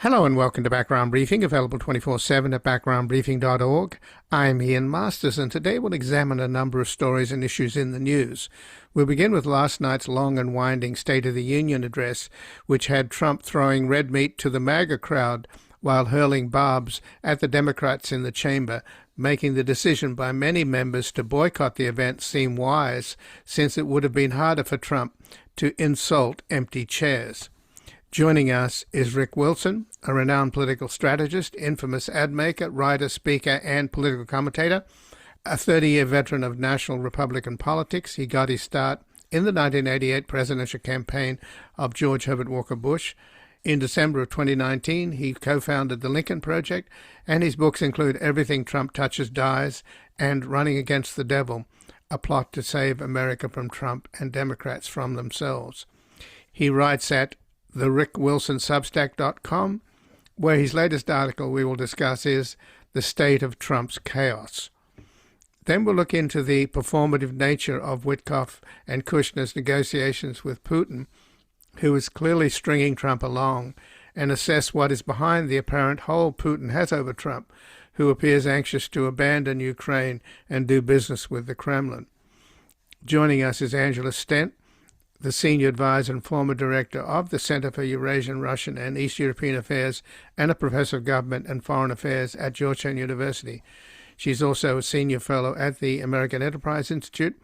Hello and welcome to Background Briefing, available 24/7 at backgroundbriefing.org. I'm Ian Masters, and today we'll examine a number of stories and issues in the news. We'll begin with last night's long and winding State of the Union address, which had Trump throwing red meat to the MAGA crowd while hurling barbs at the Democrats in the chamber, making the decision by many members to boycott the event seem wise, since it would have been harder for Trump to insult empty chairs. Joining us is Rick Wilson, a renowned political strategist, infamous ad maker, writer, speaker, and political commentator. A 30-year veteran of national Republican politics, he got his start in the 1988 presidential campaign of George Herbert Walker Bush. In December of 2019, he co-founded the Lincoln Project, and his books include Everything Trump Touches Dies and Running Against the Devil, a plot to save America from Trump and Democrats from themselves. He writes at therickwilsonsubstack.com, where his latest article we will discuss is The State of Trump's Chaos. Then we'll look into the performative nature of Witkoff and Kushner's negotiations with Putin, who is clearly stringing Trump along, and assess what is behind the apparent hold Putin has over Trump, who appears anxious to abandon Ukraine and do business with the Kremlin. Joining us is Angela Stent, the senior advisor and former director of the Center for Eurasian, Russian, and East European Affairs, and a professor of government and foreign affairs at Georgetown University. She's also a senior fellow at the American Enterprise Institute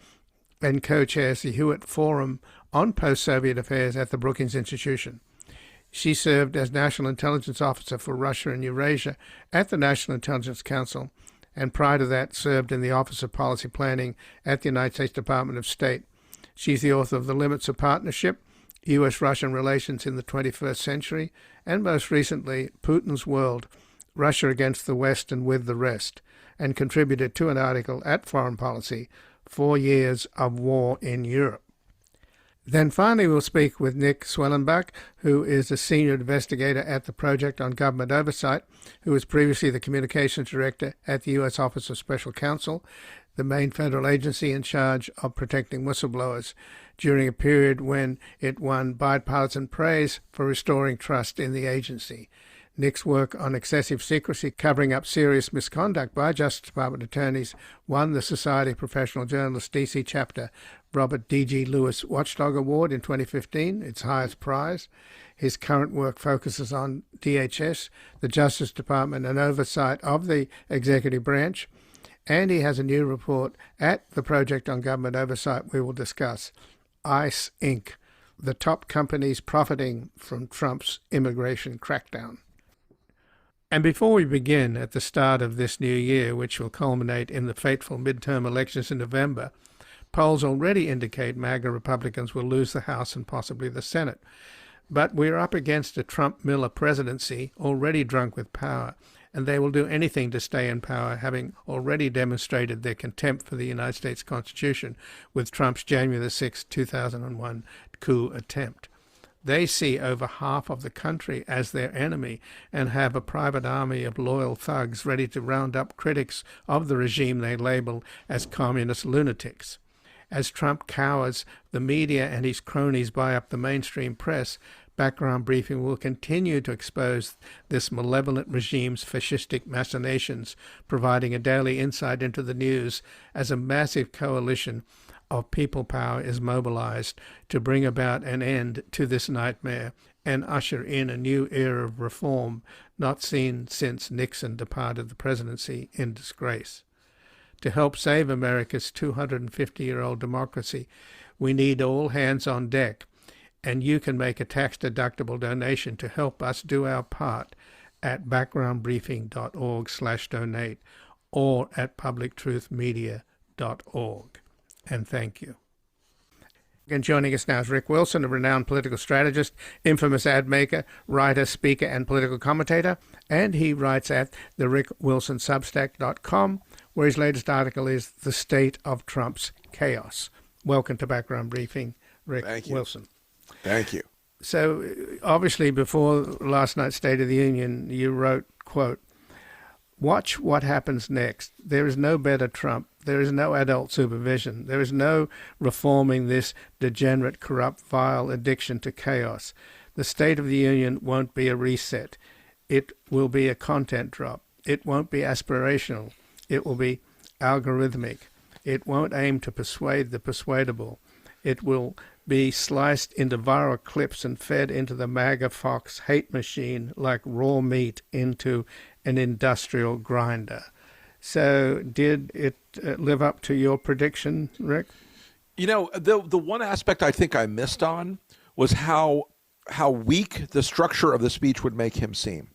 and co-chairs the Hewitt Forum on Post-Soviet Affairs at the Brookings Institution. She served as National Intelligence Officer for Russia and Eurasia at the National Intelligence Council, and prior to that served in the Office of Policy Planning at the United States Department of State. She's the author of The Limits of Partnership, U.S.-Russian Relations in the 21st Century, and most recently, Putin's World, Russia Against the West and With the Rest, and contributed to an article at Foreign Policy, 4 Years of War in Europe. Then finally we'll speak with Nick Schwellenbach, who is a senior investigator at the Project on Government Oversight, who was previously the communications director at the U.S. Office of Special Counsel, the main federal agency in charge of protecting whistleblowers, during a period when it won bipartisan praise for restoring trust in the agency. Nick's work on excessive secrecy, covering up serious misconduct by Justice Department attorneys, won the Society of Professional Journalists D.C. chapter Robert D.G. Lewis Watchdog Award in 2015, its highest prize. His current work focuses on DHS, the Justice Department, and oversight of the executive branch. And he has a new report at the Project on Government Oversight we will discuss, ICE Inc., the top companies profiting from Trump's immigration crackdown. And before we begin at the start of this new year, which will culminate in the fateful midterm elections in November, polls already indicate MAGA Republicans will lose the House and possibly the Senate. But we're up against a Trump-Miller presidency already drunk with power, and they will do anything to stay in power, having already demonstrated their contempt for the United States Constitution with Trump's January 6, 2001 coup attempt. They see over half of the country as their enemy and have a private army of loyal thugs ready to round up critics of the regime they label as communist lunatics. As Trump cowers, the media and his cronies buy up the mainstream press. Background Briefing will continue to expose this malevolent regime's fascistic machinations, providing a daily insight into the news as a massive coalition of people power is mobilized to bring about an end to this nightmare and usher in a new era of reform not seen since Nixon departed the presidency in disgrace. To help save America's 250-year-old democracy, we need all hands on deck, and you can make a tax-deductible donation to help us do our part at backgroundbriefing.org/donate or at publictruthmedia.org. And thank you. And joining us now is Rick Wilson, a renowned political strategist, infamous ad maker, writer, speaker, and political commentator, and he writes at therickwilsonsubstack.com, where his latest article is The State of Trump's Chaos. Welcome to Background Briefing, Rick Wilson. Thank you. So, obviously, before last night's State of the Union, you wrote, quote, "Watch what happens next. There is no better Trump. There is no adult supervision. There is no reforming this degenerate, corrupt, vile addiction to chaos. The State of the Union won't be a reset. it will be a content drop. It won't be aspirational. It will be algorithmic. It won't aim to persuade the persuadable. It will be sliced into viral clips and fed into the MAGA Fox hate machine like raw meat into an industrial grinder. So did it live up to your prediction, Rick? You know, the one aspect I think I missed on was how weak the structure of the speech would make him seem.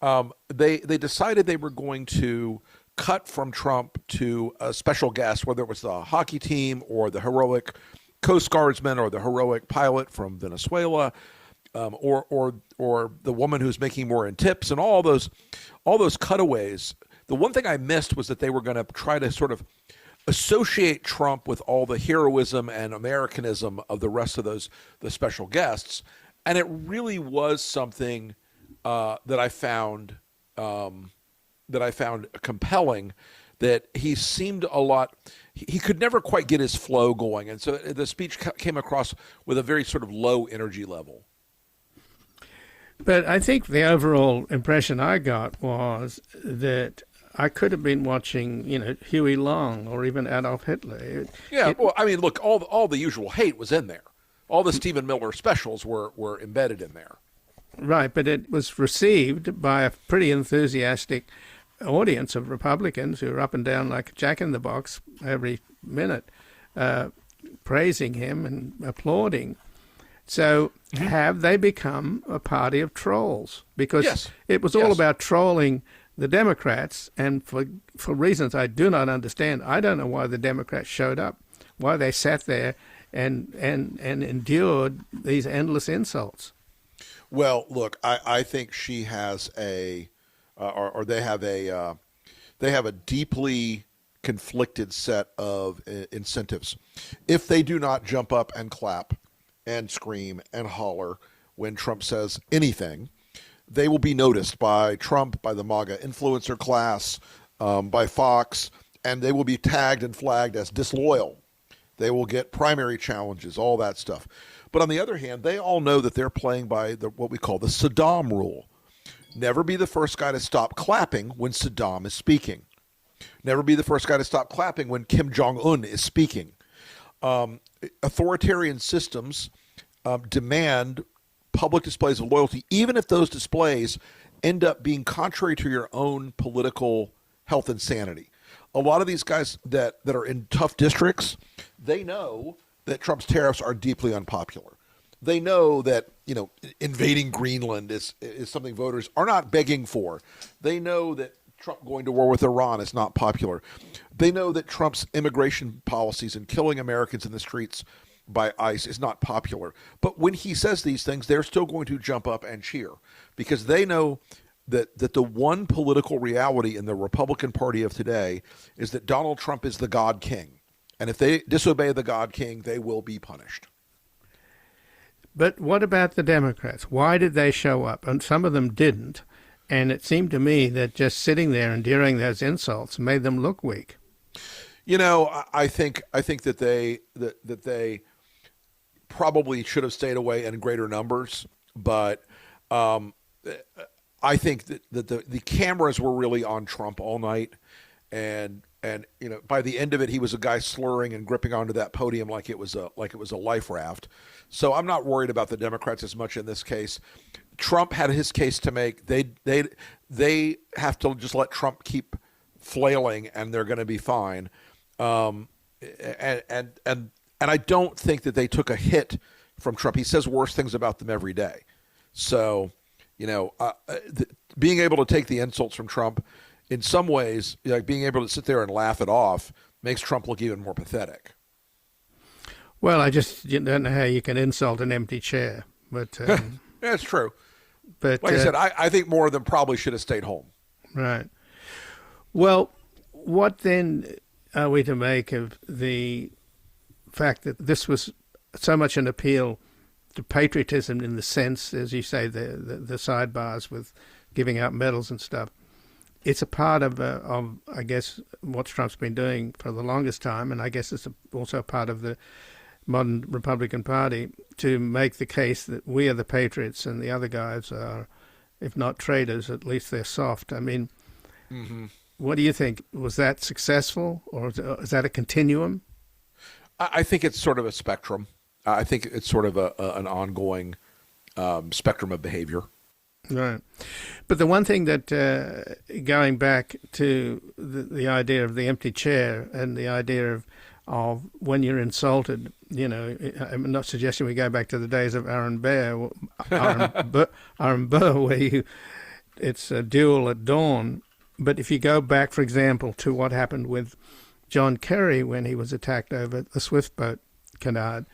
They decided they were going to cut from Trump to a special guest, whether it was the hockey team or the heroic Coast Guardsman or the heroic pilot from Venezuela, or the woman who's making more in tips, and all those cutaways. The one thing I missed was that they were going to try to sort of associate Trump with all the heroism and Americanism of the rest of the special guests, and it really was something that I found compelling. That he seemed a lot. He could never quite get his flow going, and so the speech came across with a very sort of low energy level. But I think the overall impression I got was that I could have been watching, Huey Long or even Adolf Hitler. Well, I mean, look, all the usual hate was in there. All the Stephen Miller specials were embedded in there. Right, but it was received by a pretty enthusiastic audience of Republicans who are up and down like a jack-in-the-box every minute, praising him and applauding. So have they become a party of trolls? Because it was all about trolling the Democrats, and for reasons I do not understand. I don't know why the Democrats showed up, why they sat there and endured these endless insults. Well, look, I think she has or they have a deeply conflicted set of incentives. If they do not jump up and clap and scream and holler when Trump says anything, they will be noticed by Trump, by the MAGA influencer class, by Fox, and they will be tagged and flagged as disloyal. They will get primary challenges, all that stuff. But on the other hand, they all know that they're playing by what we call the Saddam rule. Never be the first guy to stop clapping when Saddam is speaking. Never be the first guy to stop clapping when Kim Jong-un is speaking. Authoritarian systems demand public displays of loyalty, even if those displays end up being contrary to your own political health and sanity. A lot of these guys that are in tough districts, they know that Trump's tariffs are deeply unpopular. They know that, invading Greenland is something voters are not begging for. They know that Trump going to war with Iran is not popular. They know that Trump's immigration policies and killing Americans in the streets by ICE is not popular. But when he says these things, they're still going to jump up and cheer because they know that the one political reality in the Republican Party of today is that Donald Trump is the God King. And if they disobey the God King, they will be punished. But what about the Democrats? Why did they show up? And some of them didn't. And it seemed to me that just sitting there enduring those insults made them look weak. I think that they probably should have stayed away in greater numbers. But I think that the cameras were really on Trump all night. And by the end of it, he was a guy slurring and gripping onto that podium like it was a life raft. So I'm not worried about the Democrats as much in this case. Trump had his case to make. They have to just let Trump keep flailing, and they're going to be fine. And I don't think that they took a hit from Trump. He says worse things about them every day. So being able to take the insults from Trump, in some ways, like being able to sit there and laugh it off, makes Trump look even more pathetic. Well, I just don't know how you can insult an empty chair. But that's true. But like I said, I think more of them probably should have stayed home. Right. Well, what then are we to make of the fact that this was so much an appeal to patriotism in the sense, as you say, the sidebars with giving out medals and stuff? It's a part of I guess, what Trump's been doing for the longest time, and I guess it's also a part of the modern Republican Party to make the case that we are the patriots and the other guys are if not traitors, at least they're soft. I mean, what do you think? Was that successful, or is that a continuum? I think it's sort of a spectrum. I think it's sort of an ongoing spectrum of behavior. Right. But the one thing that, going back to the idea of the empty chair and the idea of when you're insulted, I'm not suggesting we go back to the days of Aaron Burr, where it's a duel at dawn. But if you go back, for example, to what happened with John Kerry when he was attacked over the Swift boat canard,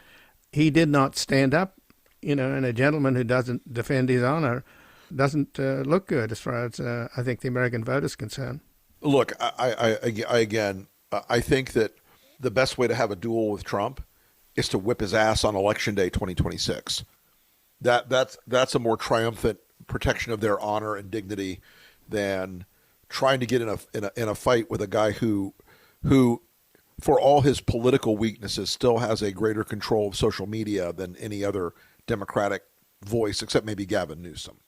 he did not stand up, and a gentleman who doesn't defend his honor doesn't look good as far as I think the American vote is concerned. Look, I think that the best way to have a duel with Trump is to whip his ass on Election Day 2026. That's a more triumphant protection of their honor and dignity than trying to get in a fight with a guy who, for all his political weaknesses, still has a greater control of social media than any other Democratic voice, except maybe Gavin Newsom.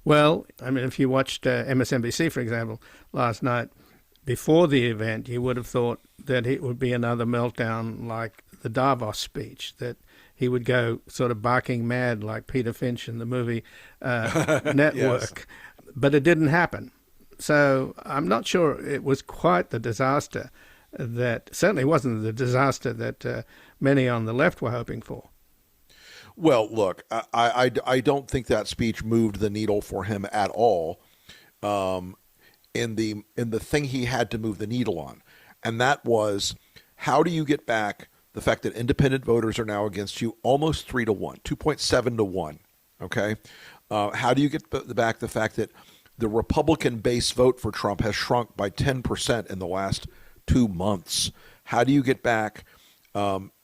Well, I mean, if you watched MSNBC, for example, last night, before the event, you would have thought that it would be another meltdown like the Davos speech, that he would go sort of barking mad like Peter Finch in the movie Network. Yes. But it didn't happen. So I'm not sure it was quite the disaster that, certainly wasn't the disaster that many on the left were hoping for. Well, look, I don't think that speech moved the needle for him at all in the thing he had to move the needle on. And that was, how do you get back the fact that independent voters are now against you almost 3-1, 2.7-1, okay? How do you get back the fact that the Republican base vote for Trump has shrunk by 10% in the last 2 months? How do you get back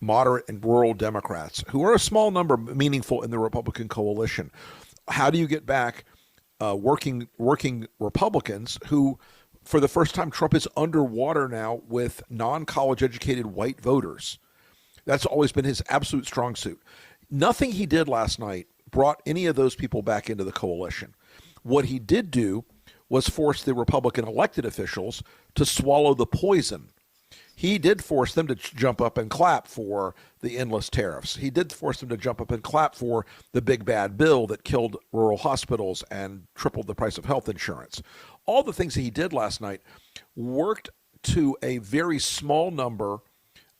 moderate and rural Democrats, who are a small number, meaningful in the Republican coalition? How do you get back working Republicans who, for the first time, Trump is underwater now with non-college educated white voters? That's always been his absolute strong suit. Nothing he did last night brought any of those people back into the coalition. What he did do was force the Republican elected officials to swallow the poison. He did force them to jump up and clap for the endless tariffs. He did force them to jump up and clap for the big bad bill that killed rural hospitals and tripled the price of health insurance. All the things that he did last night worked to a very small number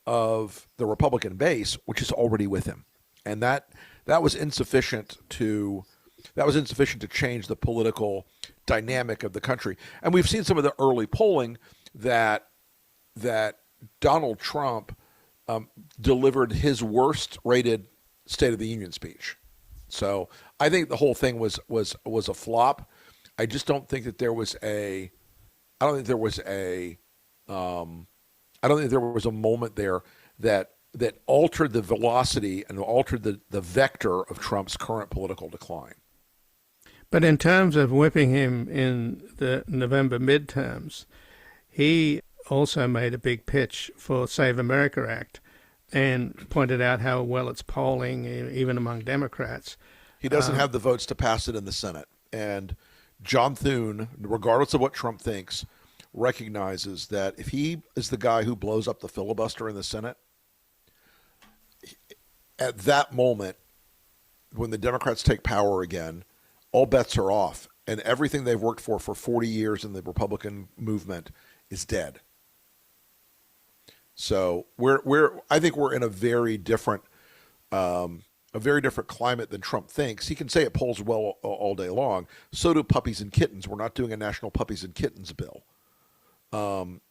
of the Republican base, which is already with him. And that was insufficient to change the political dynamic of the country. And we've seen some of the early polling that Donald Trump delivered his worst rated State of the Union speech. So I think the whole thing was a flop. I just don't think that there was a moment there that altered the velocity and altered the vector of Trump's current political decline. But in terms of whipping him in the November midterms, he also made a big pitch for Save America Act and pointed out how well it's polling, even among Democrats. He doesn't have the votes to pass it in the Senate. And John Thune, regardless of what Trump thinks, recognizes that if he is the guy who blows up the filibuster in the Senate, at that moment, when the Democrats take power again, all bets are off. And everything they've worked for 40 years in the Republican movement is dead. So I think we're in a very different climate than Trump thinks. He can say it polls well all day long. So do puppies and kittens. We're not doing a national puppies and kittens bill.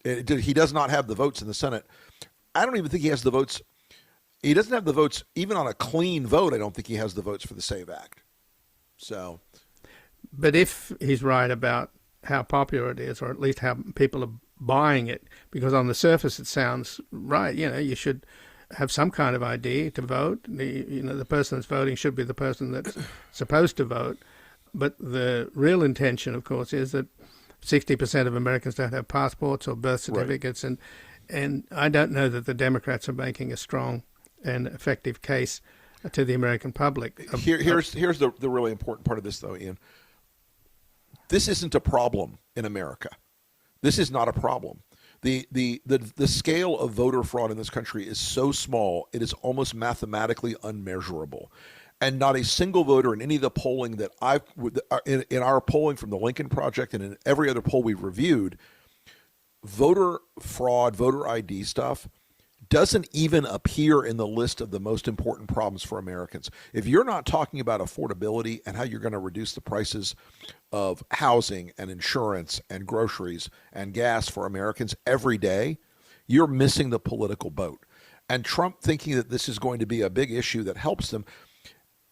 He does not have the votes in the Senate. I don't even think he has the votes. He doesn't have the votes even on a clean vote. I don't think he has the votes for the SAVE Act. So, but if he's right about how popular it is, or at least how people are buying it, because on the surface it sounds right. You should have some kind of ID to vote. The person that's voting should be the person that's supposed to vote. But the real intention, of course, is that 60% of Americans don't have passports or birth certificates, right. and I don't know that the Democrats are making a strong and effective case to the American public. Here's the really important part of this, though, Ian. This isn't a problem in America. This is not a problem. The scale of voter fraud in this country is so small, it is almost mathematically unmeasurable. And not a single voter in any of the polling that in our polling from the Lincoln Project and in every other poll we've reviewed, voter fraud, voter ID stuff doesn't even appear in the list of the most important problems for Americans. If you're not talking about affordability and how you're going to reduce the prices of housing and insurance and groceries and gas for Americans every day, you're missing the political boat. And Trump thinking that this is going to be a big issue that helps them,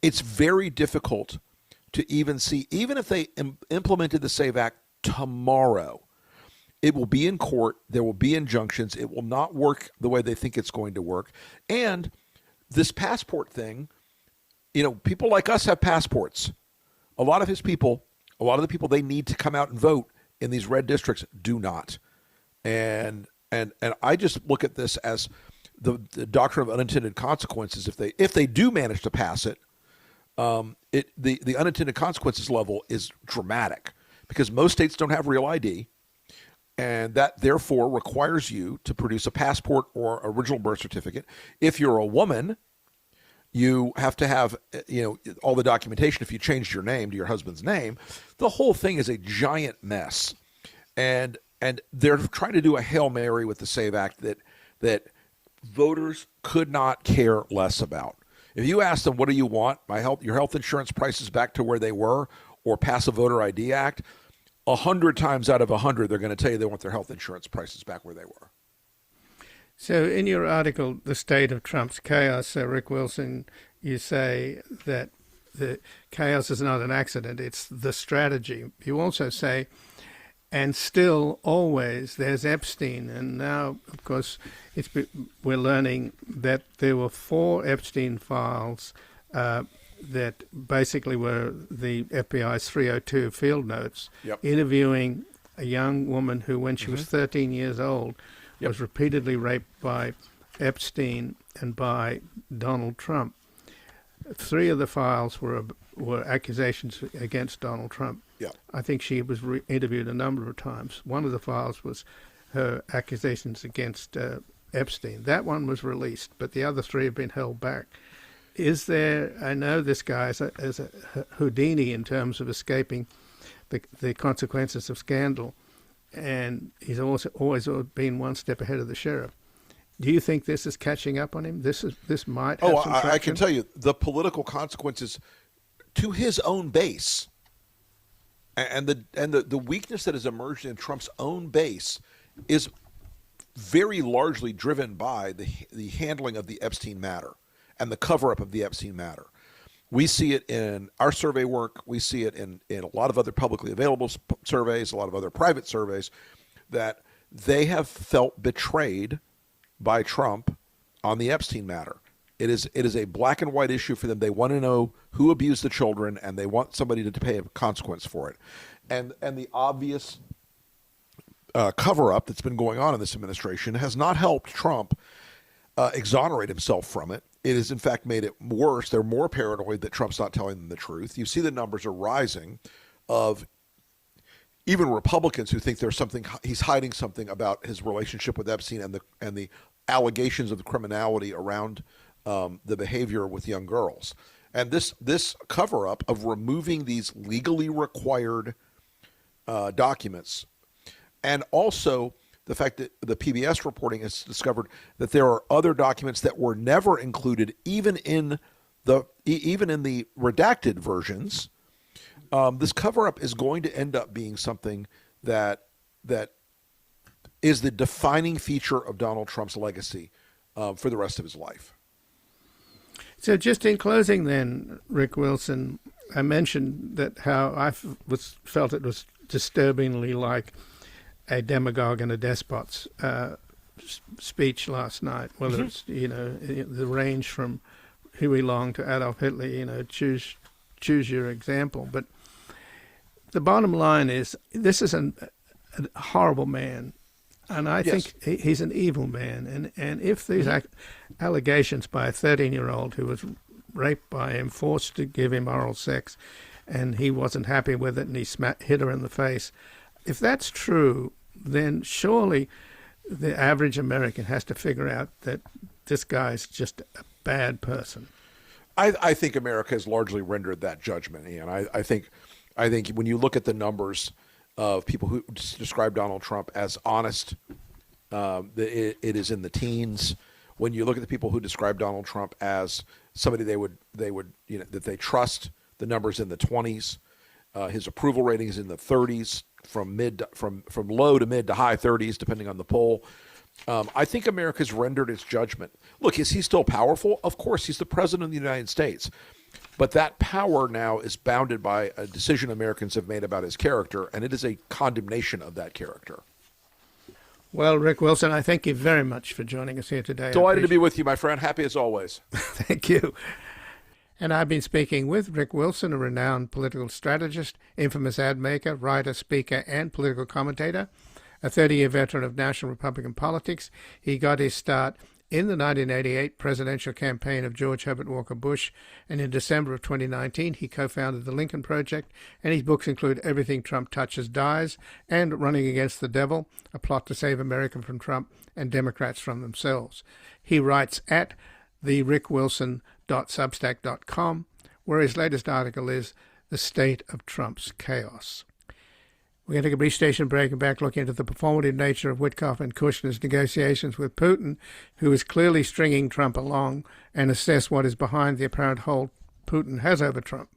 it's very difficult to even see, even if they implemented the SAVE Act tomorrow, it will be in court. There will be injunctions. It will not work the way they think it's going to work. And this passport thing, people like us have passports. A lot of the people they need to come out and vote in these red districts do not. And I just look at this as the doctrine of unintended consequences. If they do manage to pass it, the unintended consequences level is dramatic because most states don't have real ID. And that therefore requires you to produce a passport or original birth certificate. If you're a woman, you have to have, all the documentation. If you changed your name to your husband's name, the whole thing is a giant mess. And they're trying to do a Hail Mary with the SAVE Act that voters could not care less about. If you ask them, what do you want? Your health insurance prices back to where they were, or pass a voter ID act, 100 times out of 100, they're going to tell you they want their health insurance prices back where they were. So in your article, The State of Trump's Chaos, Rick Wilson, you say that the chaos is not an accident, it's the strategy. You also say, and still always there's Epstein. And now, of course, we're learning that there were 4 Epstein files that basically were the FBI's 302 field notes, interviewing a young woman who, when she was 13 years old, was repeatedly raped by Epstein and by Donald Trump. 3 of the files were accusations against Donald Trump. I think she was interviewed a number of times. One of the files was her accusations against Epstein. That one was released, but the other 3 have been held back. I know this guy is a Houdini in terms of escaping the consequences of scandal, and he's also always been one step ahead of the sheriff. Do you think this is catching up on him? This might have some traction? I can tell you the political consequences to his own base, and the weakness that has emerged in Trump's own base is very largely driven by the handling of the Epstein matter and the cover-up of the Epstein matter. We see it in our survey work. We see it in a lot of other publicly available surveys, a lot of other private surveys, that they have felt betrayed by Trump on the Epstein matter. It is a black and white issue for them. They want to know who abused the children, and they want somebody to pay a consequence for it. And the obvious cover-up that's been going on in this administration has not helped Trump exonerate himself from it. It has, in fact, made it worse. They're more paranoid that Trump's not telling them the truth. You see the numbers are rising of even Republicans who think there's something, he's hiding something about his relationship with Epstein and the allegations of the criminality around the behavior with young girls. And this cover-up of removing these legally required documents, and also the fact that the PBS reporting has discovered that there are other documents that were never included, even in the redacted versions. This cover-up is going to end up being something that is the defining feature of Donald Trump's legacy for the rest of his life. So just in closing then, Rick Wilson, I mentioned that how I felt it was disturbingly like a demagogue and a despot's speech last night, whether it's, the range from Huey Long to Adolf Hitler, choose your example. But the bottom line is this is a horrible man, and I think he's an evil man. And if these allegations by a 13-year-old who was raped by him, forced to give him oral sex, and he wasn't happy with it, and he hit her in the face. If that's true, then surely the average American has to figure out that this guy's just a bad person. I think America has largely rendered that judgment, Ian. I think when you look at the numbers of people who describe Donald Trump as honest, it is in the teens. When you look at the people who describe Donald Trump as somebody they would that they trust, the numbers in the 20s. His approval rating is in the 30s, from low to mid to high 30s, depending on the poll. I think America's rendered its judgment. Look, is he still powerful? Of course, he's the president of the United States. But that power now is bounded by a decision Americans have made about his character, and it is a condemnation of that character. Well, Rick Wilson, I thank you very much for joining us here today. Delighted to be with you, my friend. Happy as always. Thank you. And I've been speaking with Rick Wilson, a renowned political strategist, infamous ad maker, writer, speaker, and political commentator, a 30-year veteran of national Republican politics. He got his start in the 1988 presidential campaign of George Herbert Walker Bush, and in December of 2019, he co-founded the Lincoln Project, and his books include Everything Trump Touches Dies and Running Against the Devil, a plot to save America from Trump and Democrats from themselves. He writes at therickwilson.substack.com, where his latest article is The State of Trump's Chaos. We're going to take a brief station break and back look into the performative nature of Witkoff and Kushner's negotiations with Putin, who is clearly stringing Trump along, and assess what is behind the apparent hold Putin has over Trump.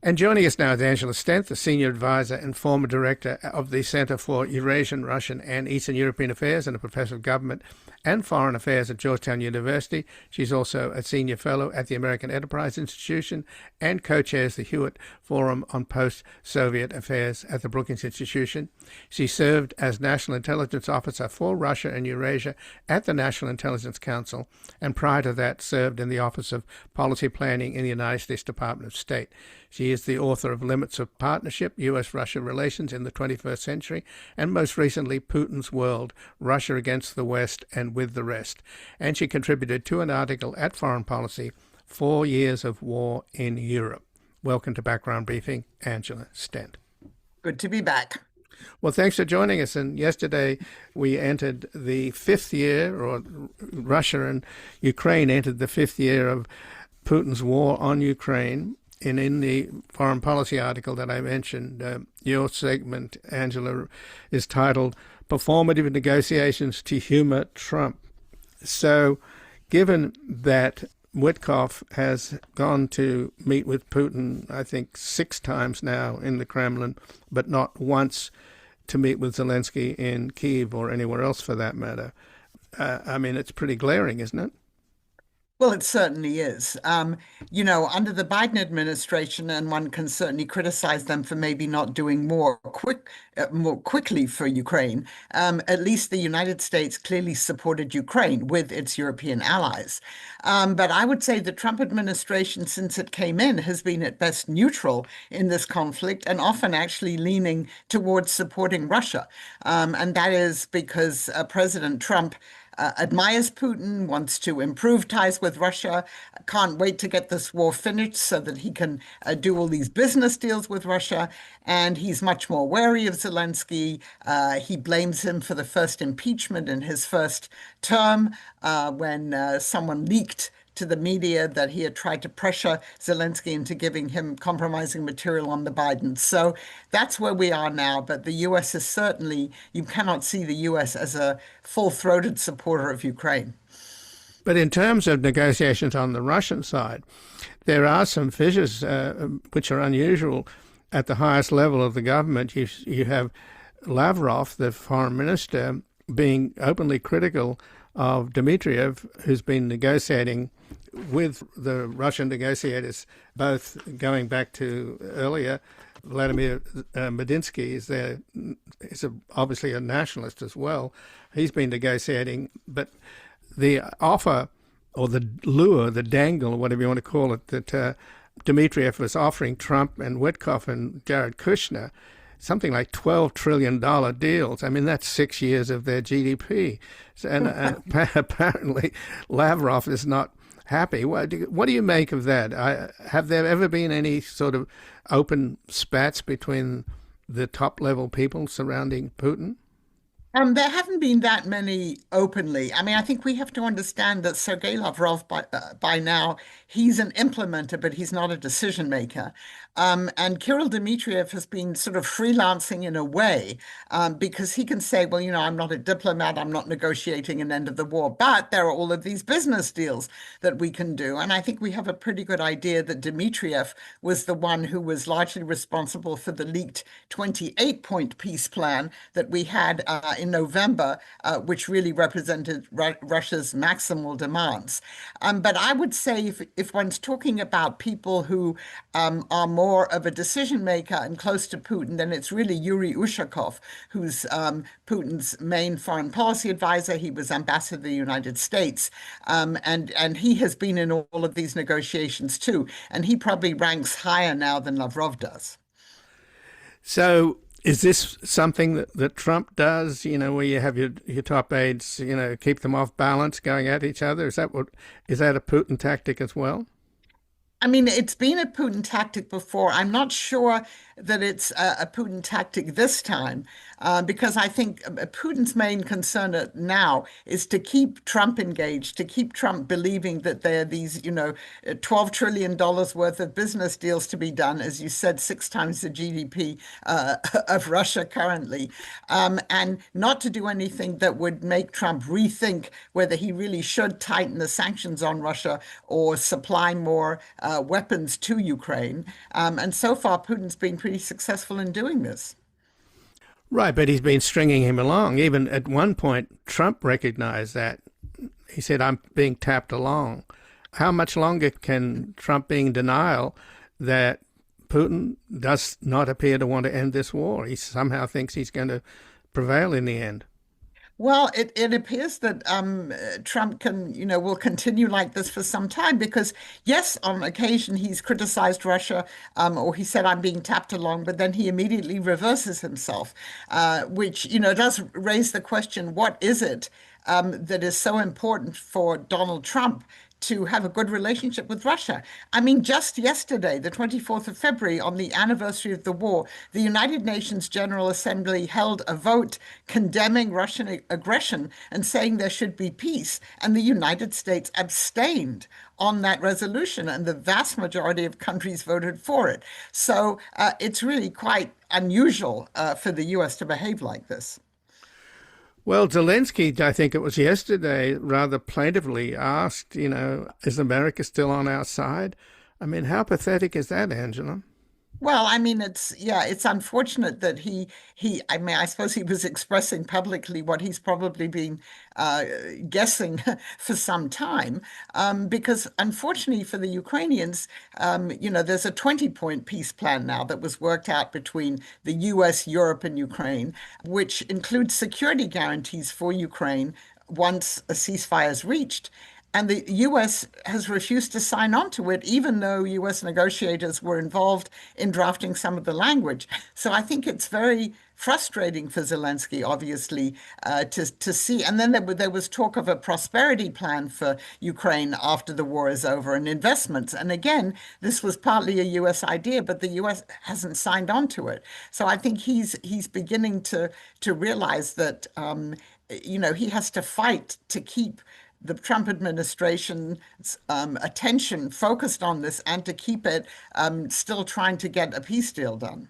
And joining us now is Angela Stent, the Senior Advisor and former Director of the Center for Eurasian, Russian and Eastern European Affairs and a Professor of Government and Foreign Affairs at Georgetown University. She's also a Senior Fellow at the American Enterprise Institution and co-chairs the Hewitt Forum on Post-Soviet Affairs at the Brookings Institution. She served as National Intelligence Officer for Russia and Eurasia at the National Intelligence Council, and prior to that served in the Office of Policy Planning in the United States Department of State. She is the author of Limits of Partnership, U.S.-Russia Relations in the 21st Century, and most recently, Putin's World, Russia Against the West and With the Rest. And she contributed to an article at Foreign Policy, 4 Years of War in Europe. Welcome to Background Briefing, Angela Stent. Good to be back. Well, thanks for joining us. And yesterday we entered the fifth year, or Russia and Ukraine entered the fifth year of Putin's war on Ukraine. And in the foreign policy article that I mentioned, your segment, Angela, is titled Performative Negotiations to Humor Trump. So given that Witkoff has gone to meet with Putin, I think 6 times now in the Kremlin, but not once to meet with Zelensky in Kyiv or anywhere else for that matter, I mean, it's pretty glaring, isn't it? Well, it certainly is. Under the Biden administration, and one can certainly criticize them for maybe not doing more quickly for Ukraine, at least the United States clearly supported Ukraine with its European allies. But I would say the Trump administration, since it came in, has been at best neutral in this conflict and often actually leaning towards supporting Russia. And that is because President Trump admires Putin, wants to improve ties with Russia, can't wait to get this war finished so that he can do all these business deals with Russia. And he's much more wary of Zelensky. He blames him for the first impeachment in his first term when someone leaked to the media that he had tried to pressure Zelensky into giving him compromising material on the Bidens. So that's where we are now. But the U.S. is certainly, you cannot see the U.S. as a full-throated supporter of Ukraine. But in terms of negotiations on the Russian side, there are some fissures which are unusual at the highest level of the government. You have Lavrov, the foreign minister, being openly critical of Dmitriev, who's been negotiating with the Russian negotiators, both going back to earlier, Vladimir Medinsky is obviously a nationalist as well. He's been negotiating, but the offer or the lure, the dangle, whatever you want to call it, that Dmitriev was offering Trump and Witkoff and Jared Kushner, something like $12 trillion deals. I mean, that's 6 years of their GDP. And apparently Lavrov is not happy. What do you make of that? Have there ever been any sort of open spats between the top-level people surrounding Putin? There haven't been that many openly. I mean, I think we have to understand that Sergei Lavrov, by now, he's an implementer, but he's not a decision maker. And Kirill Dmitriev has been sort of freelancing in a way, because he can say, well, I'm not a diplomat, I'm not negotiating an end of the war, but there are all of these business deals that we can do. And I think we have a pretty good idea that Dmitriev was the one who was largely responsible for the leaked 28-point peace plan that we had in November, which really represented Russia's maximal demands. But I would say if one's talking about people who are more of a decision maker and close to Putin, then it's really Yuri Ushakov, who's Putin's main foreign policy advisor. He was ambassador to the United States, and he has been in all of these negotiations too. And he probably ranks higher now than Lavrov does. So is this something that Trump does, where you have your top aides, keep them off balance going at each other? Is that a Putin tactic as well? I mean, it's been a Putin tactic before. I'm not sure that it's a Putin tactic this time, because I think Putin's main concern now is to keep Trump engaged, to keep Trump believing that there are these, $12 trillion worth of business deals to be done, as you said, 6 times the GDP of Russia currently, and not to do anything that would make Trump rethink whether he really should tighten the sanctions on Russia or supply more weapons to Ukraine. And so far, Putin's been pretty successful in doing this. Right, but he's been stringing him along. Even at one point, Trump recognized that. He said, I'm being tapped along. How much longer can Trump be in denial that Putin does not appear to want to end this war? He somehow thinks he's going to prevail in the end. Well, it appears that Trump will continue like this for some time because, yes, on occasion he's criticized Russia, or he said, I'm being tapped along, but then he immediately reverses himself, which, does raise the question, what is it that is so important for Donald Trump to have a good relationship with Russia? I mean, just yesterday, the 24th of February, on the anniversary of the war, the United Nations General Assembly held a vote condemning Russian aggression and saying there should be peace. And the United States abstained on that resolution, and the vast majority of countries voted for it. So it's really quite unusual for the U.S. to behave like this. Well, Zelensky, I think it was yesterday, rather plaintively asked, is America still on our side? I mean, how pathetic is that, Angela? Well, I mean, it's unfortunate that I suppose he was expressing publicly what he's probably been guessing for some time, because unfortunately for the Ukrainians, there's a 20-point peace plan now that was worked out between the US, Europe, and Ukraine, which includes security guarantees for Ukraine once a ceasefire is reached. And the U.S. has refused to sign on to it, even though U.S. negotiators were involved in drafting some of the language. So I think it's very frustrating for Zelensky, obviously, to see. And then there was talk of a prosperity plan for Ukraine after the war is over and investments. And again, this was partly a U.S. idea, but the U.S. hasn't signed on to it. So I think he's beginning to realize that, he has to fight to keep the Trump administration's attention focused on this and to keep it still trying to get a peace deal done.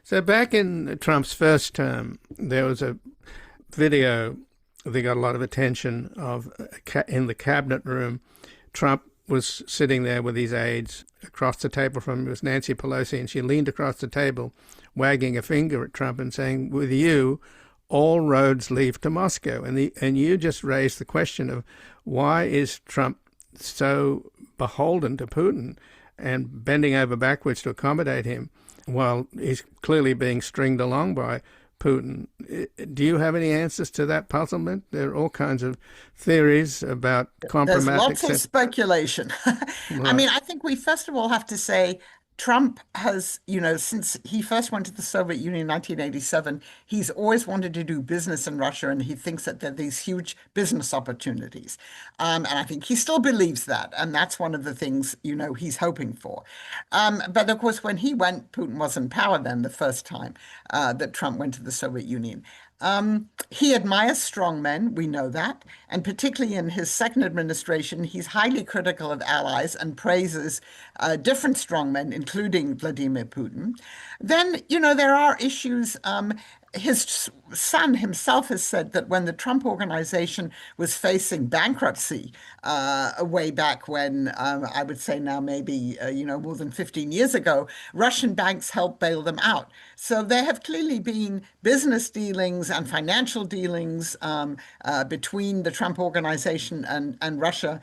So back in Trump's first term, there was a video that got a lot of attention of in the cabinet room. Trump was sitting there with his aides. Across the table from him was Nancy Pelosi, and she leaned across the table, wagging a finger at Trump and saying, with you, all roads lead to Moscow. And you just raised the question of why is Trump so beholden to Putin and bending over backwards to accommodate him while he's clearly being stringed along by Putin. Do you have any answers to that puzzlement? There are all kinds of theories about compromise. There's lots of speculation. I mean, I think we first of all have to say Trump has, since he first went to the Soviet Union in 1987, he's always wanted to do business in Russia, and he thinks that there are these huge business opportunities. And I think he still believes that, and that's one of the things, he's hoping for. But of course, when he went, Putin was in power then the first time that Trump went to the Soviet Union. He admires strong men, we know that, and particularly in his second administration, he's highly critical of allies and praises different strong men, including Vladimir Putin. Then, there are issues. His son himself has said that when the Trump organization was facing bankruptcy way back when, I would say now maybe, more than 15 years ago, Russian banks helped bail them out. So there have clearly been business dealings and financial dealings between the Trump organization and Russia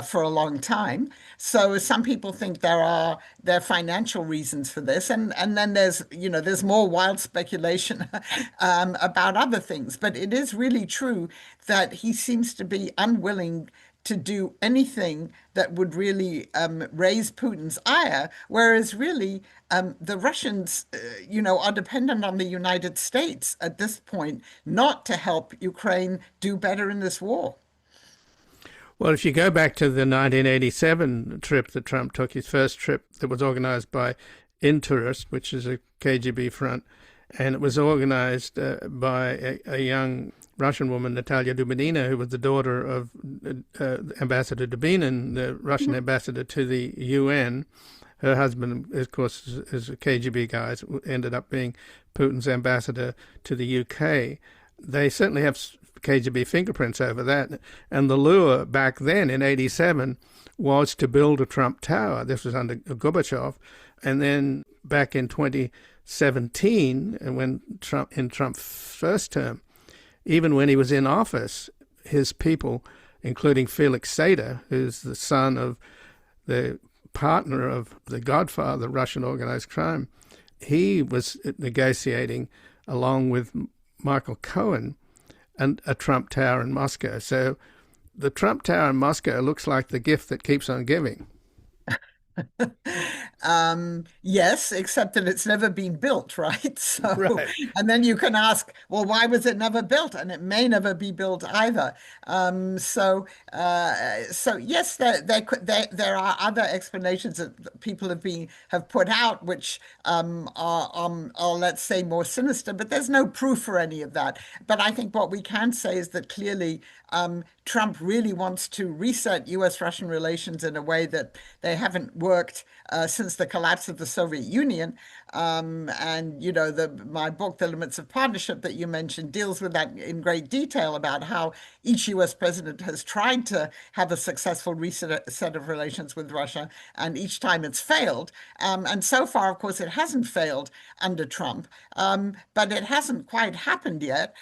for a long time. So some people think there are financial reasons for this. And then there's more wild speculation about other things. But it is really true that he seems to be unwilling to do anything that would really raise Putin's ire, whereas really the Russians, are dependent on the United States at this point not to help Ukraine do better in this war. Well, if you go back to the 1987 trip that Trump took, his first trip that was organized by Intourist, which is a KGB front, and it was organized by a young Russian woman, Natalia Dubinina, who was the daughter of Ambassador Dubinin, the Russian ambassador to the UN. Her husband, of course, is a KGB guy, ended up being Putin's ambassador to the UK. They certainly have KGB fingerprints over that. And the lure back then in 87 was to build a Trump Tower. This was under Gorbachev. And then back in 2017, when in Trump's first term, even when he was in office, his people, including Felix Sater, who's the son of the partner of the godfather of Russian organized crime, he was negotiating along with Michael Cohen and a Trump Tower in Moscow. So the Trump Tower in Moscow looks like the gift that keeps on giving. Yes, except that it's never been built, right? So, right. And then you can ask, well, why was it never built? And it may never be built either. So yes, there are other explanations that people have put out, which are, let's say, more sinister. But there's no proof for any of that. But I think what we can say is that clearly Trump really wants to reset U.S.-Russian relations in a way that they haven't worked since the collapse of the Soviet Union. And, my book, The Limits of Partnership, that you mentioned, deals with that in great detail about how each U.S. president has tried to have a successful reset of relations with Russia, and each time it's failed. And so far, of course, it hasn't failed under Trump, but it hasn't quite happened yet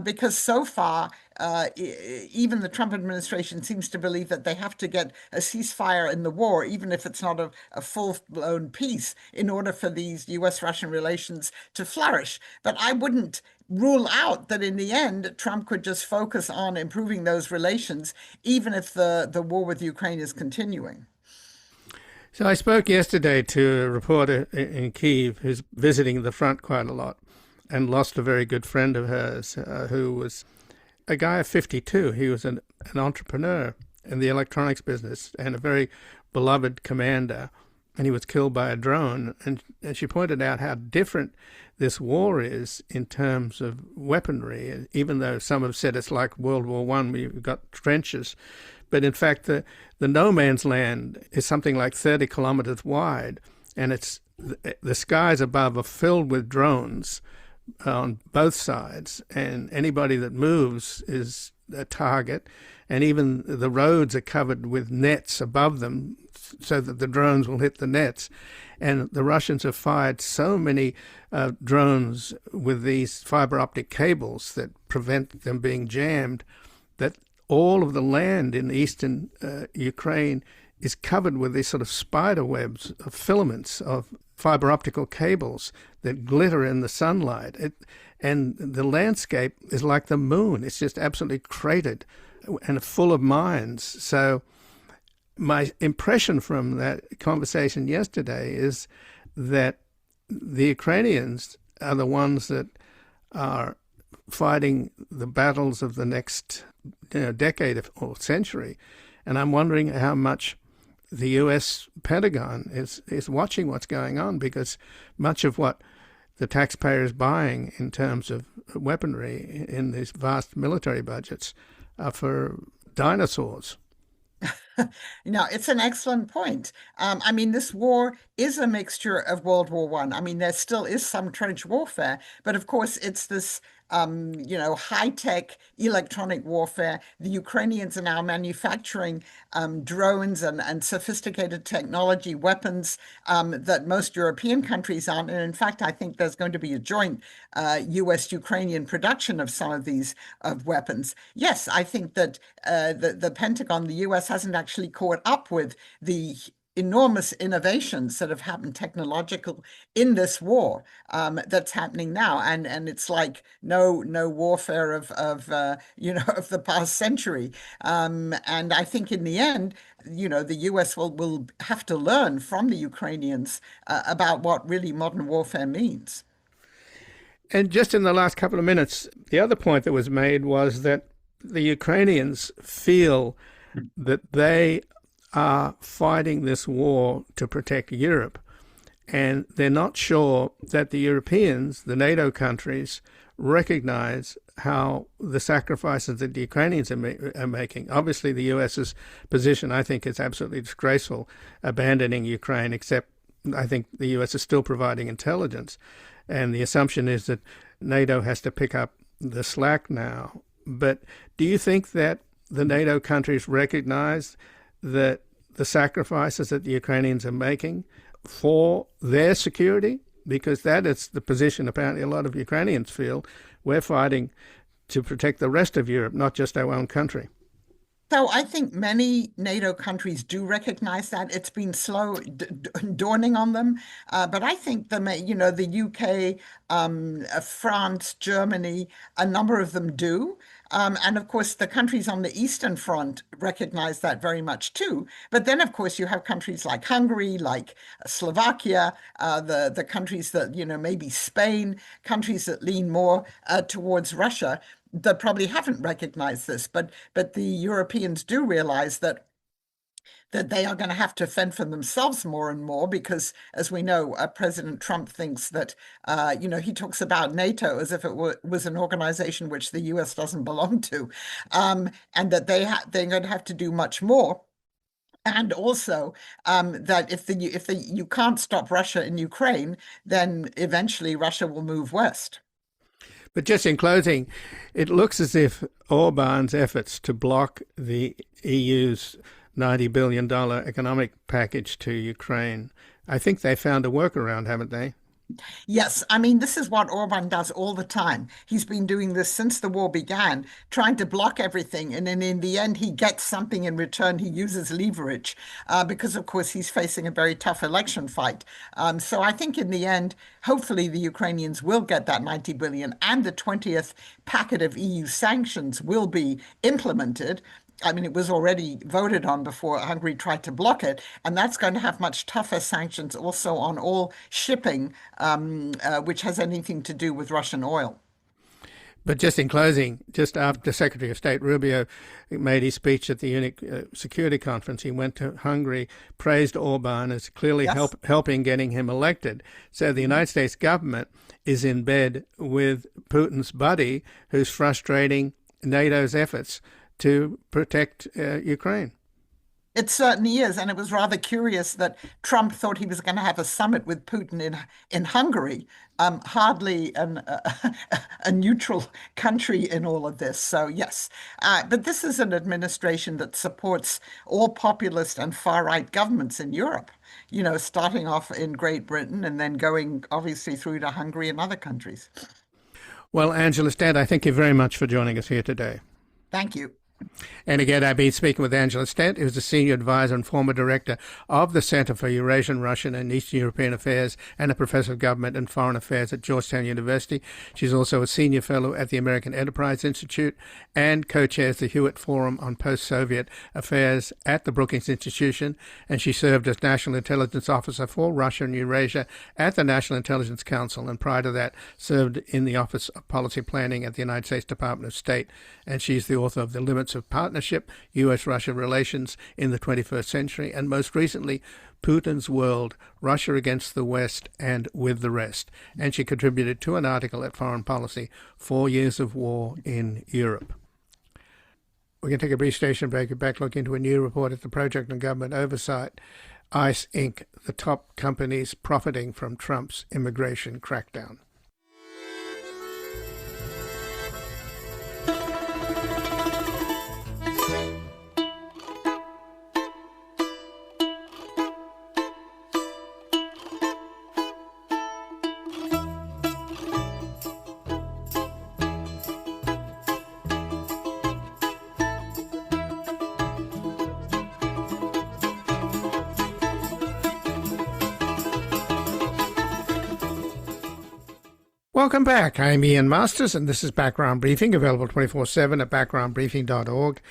because so far, even the Trump administration seems to believe that they have to get a ceasefire in the war, even if it's not a full-blown peace, in order for these U.S.-Russian relations to flourish. But I wouldn't rule out that in the end, Trump could just focus on improving those relations, even if the war with Ukraine is continuing. So I spoke yesterday to a reporter in Kyiv who's visiting the front quite a lot and lost a very good friend of hers who was a guy of 52. He was an entrepreneur in the electronics business and a very beloved commander, and he was killed by a drone. And she pointed out how different this war is in terms of weaponry, even though some have said it's like World War I, where you've got trenches. But in fact, the no man's land is something like 30 kilometers wide, and it's the skies above are filled with drones on both sides, and anybody that moves is a target, and even the roads are covered with nets above them so that the drones will hit the nets. And the Russians have fired so many drones with these fiber optic cables that prevent them being jammed that all of the land in eastern Ukraine is covered with these sort of spider webs of filaments of fiber optical cables that glitter in the sunlight. And the landscape is like the moon. It's just absolutely cratered and full of mines. So my impression from that conversation yesterday is that the Ukrainians are the ones that are fighting the battles of the next decade or century. And I'm wondering how much the U.S. Pentagon is watching what's going on, because much of what the taxpayer is buying in terms of weaponry in these vast military budgets are for dinosaurs. It's an excellent point. I mean, this war is a mixture of World War One. I mean, there still is some trench warfare, but of course, it's this high-tech electronic warfare. The Ukrainians are now manufacturing drones and sophisticated technology weapons that most European countries aren't. And in fact, I think there's going to be a joint US-Ukrainian production of some of these weapons. Yes, I think that the Pentagon, the US, hasn't actually caught up with the enormous innovations that have happened technological in this war that's happening now, and it's like no warfare of the past century, and I think in the end, the US will have to learn from the Ukrainians about what really modern warfare means. And just in the last couple of minutes, the other point that was made was that the Ukrainians feel that they are fighting this war to protect Europe, and they're not sure that the Europeans, the NATO countries, recognize how the sacrifices that the Ukrainians are making. Obviously, the US's position, I think, is absolutely disgraceful, abandoning Ukraine, except I think the US is still providing intelligence. And the assumption is that NATO has to pick up the slack now. But do you think that the NATO countries recognize that the sacrifices that the Ukrainians are making for their security? Because that is the position apparently a lot of Ukrainians feel. We're fighting to protect the rest of Europe, not just our own country. So I think many NATO countries do recognize that. It's been slow dawning on them, but I think the UK, France, Germany, a number of them do. And of course, the countries on the Eastern Front recognize that very much too. But then, of course, you have countries like Hungary, like Slovakia, the countries that, maybe Spain, countries that lean more towards Russia, that probably haven't recognized this. But the Europeans do realize that they are going to have to fend for themselves more and more, because, as we know, President Trump thinks that, he talks about NATO as if it was an organization which the US doesn't belong to, and that they're going to have to do much more. And also that if you can't stop Russia in Ukraine, then eventually Russia will move west. But just in closing, it looks as if Orban's efforts to block the EU's $90 billion economic package to Ukraine, I think they found a workaround, haven't they? Yes, I mean, this is what Orban does all the time. He's been doing this since the war began, trying to block everything. And then in the end, he gets something in return. He uses leverage because, of course, he's facing a very tough election fight. So I think in the end, hopefully the Ukrainians will get that 90 billion, and the 20th packet of EU sanctions will be implemented. I mean, it was already voted on before Hungary tried to block it, and that's going to have much tougher sanctions also on all shipping, which has anything to do with Russian oil. But just in closing, just after Secretary of State Rubio made his speech at the Munich Security Conference, he went to Hungary, praised Orban as clearly helping getting him elected. So the United States government is in bed with Putin's buddy, who's frustrating NATO's efforts to protect Ukraine. It certainly is. And it was rather curious that Trump thought he was going to have a summit with Putin in Hungary, hardly a neutral country in all of this. So, yes. But this is an administration that supports all populist and far-right governments in Europe, starting off in Great Britain and then going obviously through to Hungary and other countries. Well, Angela Stent, I thank you very much for joining us here today. Thank you. And again, I've been speaking with Angela Stent, who's a senior advisor and former director of the Center for Eurasian, Russian and Eastern European Affairs and a professor of government and foreign affairs at Georgetown University. She's also a senior fellow at the American Enterprise Institute and co-chairs the Hewitt Forum on Post-Soviet Affairs at the Brookings Institution. And she served as National Intelligence Officer for Russia and Eurasia at the National Intelligence Council, and prior to that served in the Office of Policy Planning at the United States Department of State. And she's the author of The Limits of Partnership, U.S.-Russia Relations in the 21st Century, and most recently, Putin's World, Russia Against the West and With the Rest. And she contributed to an article at Foreign Policy, 4 Years of War in Europe. We're going to take a brief station break and back look into a new report at the Project on Government Oversight, ICE Inc., the top companies profiting from Trump's immigration crackdown. Welcome back. I'm Ian Masters, and this is Background Briefing, available 24/7 at backgroundbriefing.org.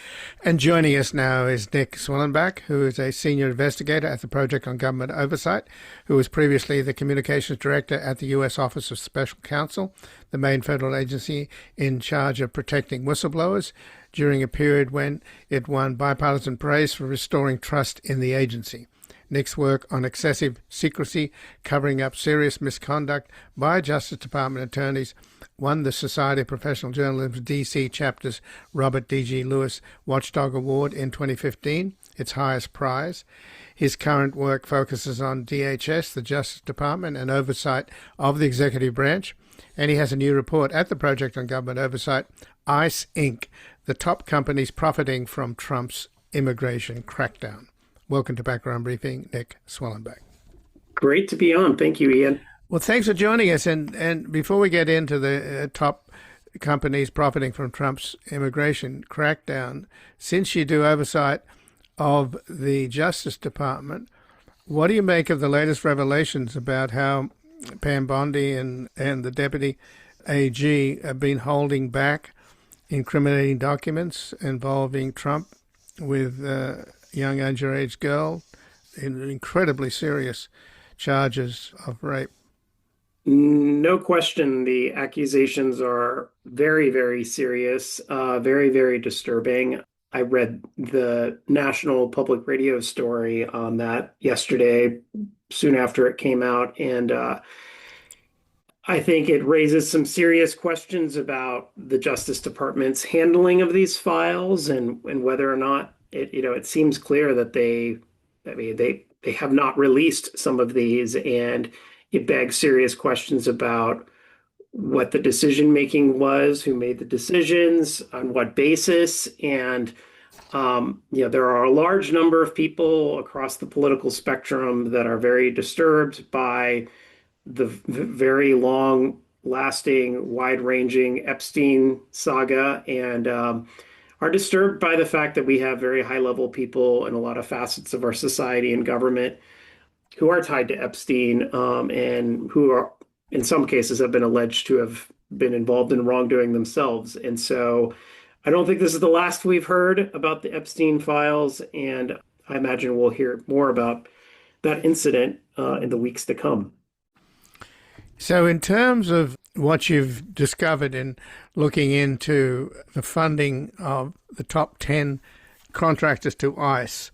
And joining us now is Nick Schwellenbach, who is a senior investigator at the Project on Government Oversight, who was previously the communications director at the U.S. Office of Special Counsel, the main federal agency in charge of protecting whistleblowers, during a period when it won bipartisan praise for restoring trust in the agency. Nick's work on excessive secrecy, covering up serious misconduct by Justice Department attorneys, won the Society of Professional Journalism's D.C. chapter's Robert D.G. Lewis Watchdog Award in 2015, its highest prize. His current work focuses on DHS, the Justice Department, and oversight of the executive branch. And he has a new report at the Project on Government Oversight, ICE Inc., the top companies profiting from Trump's immigration crackdown. Welcome to Background Briefing, Nick Schwellenbach. Great to be on. Thank you, Ian. Well, thanks for joining us. And before we get into the top companies profiting from Trump's immigration crackdown, since you do oversight of the Justice Department, what do you make of the latest revelations about how Pam Bondi and the Deputy AG have been holding back incriminating documents involving Trump with young underage girl in incredibly serious charges of rape? No question, the accusations are very, very serious, very, very disturbing. I read the national public radio story on that yesterday, soon after it came out, and I think it raises some serious questions about the Justice Department's handling of these files and whether or not it seems clear that they have not released some of these, and it begs serious questions about what the decision making was, who made the decisions, on what basis, and there are a large number of people across the political spectrum that are very disturbed by the very long-lasting, wide-ranging Epstein saga, and are disturbed by the fact that we have very high-level people in a lot of facets of our society and government who are tied to Epstein, and who are, in some cases, have been alleged to have been involved in wrongdoing themselves. And so I don't think this is the last we've heard about the Epstein files, and I imagine we'll hear more about that incident in the weeks to come. So in terms of what you've discovered in looking into the funding of the top 10 contractors to ICE,